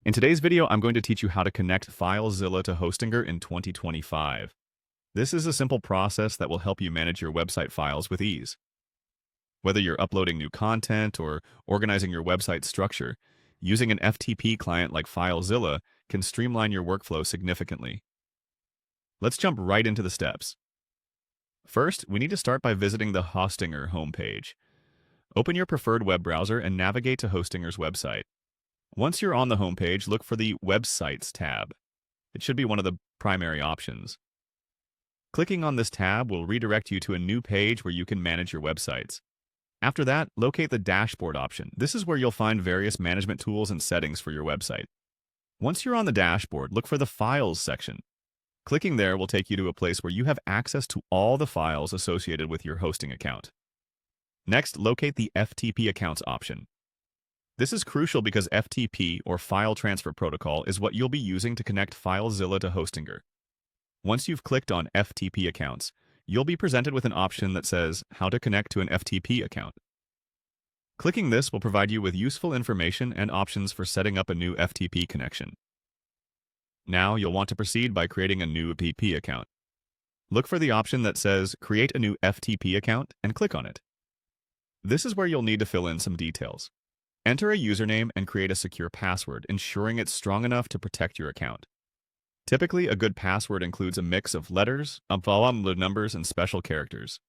In today's video, I'm going to teach you how to connect FileZilla to Hostinger in 2025. This is a simple process that will help you manage your website files with ease. Whether you're uploading new content or organizing your website structure, using an FTP client like FileZilla can streamline your workflow significantly. Let's jump right into the steps. First, we need to start by visiting the Hostinger homepage. Open your preferred web browser and navigate to Hostinger's website. Once you're on the homepage, look for the Websites tab. It should be one of the primary options. Clicking on this tab will redirect you to a new page where you can manage your websites. After that, locate the Dashboard option. This is where you'll find various management tools and settings for your website. Once you're on the dashboard, look for the Files section. Clicking there will take you to a place where you have access to all the files associated with your hosting account. Next, locate the FTP Accounts option. This is crucial because FTP, or File Transfer Protocol, is what you'll be using to connect FileZilla to Hostinger. Once you've clicked on FTP Accounts, you'll be presented with an option that says How to Connect to an FTP Account. Clicking this will provide you with useful information and options for setting up a new FTP connection. Now you'll want to proceed by creating a new FTP account. Look for the option that says Create a new FTP account and click on it. This is where you'll need to fill in some details. Enter a username and create a secure password, ensuring it's strong enough to protect your account. Typically, a good password includes a mix of letters, numbers, and special characters.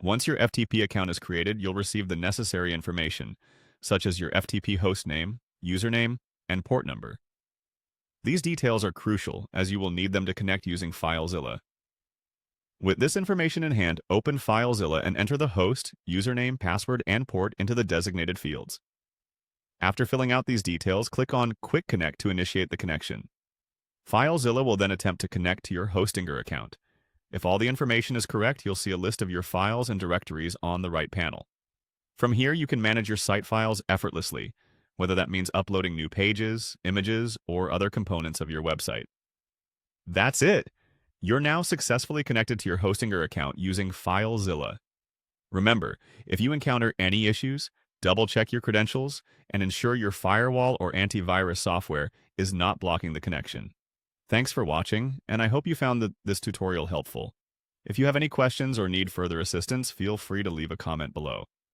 Once your FTP account is created, you'll receive the necessary information, such as your FTP host name, username, and port number. These details are crucial, as you will need them to connect using FileZilla. With this information in hand, open FileZilla and enter the host, username, password, and port into the designated fields. After filling out these details, click on Quick Connect to initiate the connection. FileZilla will then attempt to connect to your Hostinger account. If all the information is correct, you'll see a list of your files and directories on the right panel. From here, you can manage your site files effortlessly, whether that means uploading new pages, images, or other components of your website. That's it! You're now successfully connected to your Hostinger account using FileZilla. Remember, if you encounter any issues, double-check your credentials and ensure your firewall or antivirus software is not blocking the connection. Thanks for watching, and I hope you found this tutorial helpful. If you have any questions or need further assistance, feel free to leave a comment below.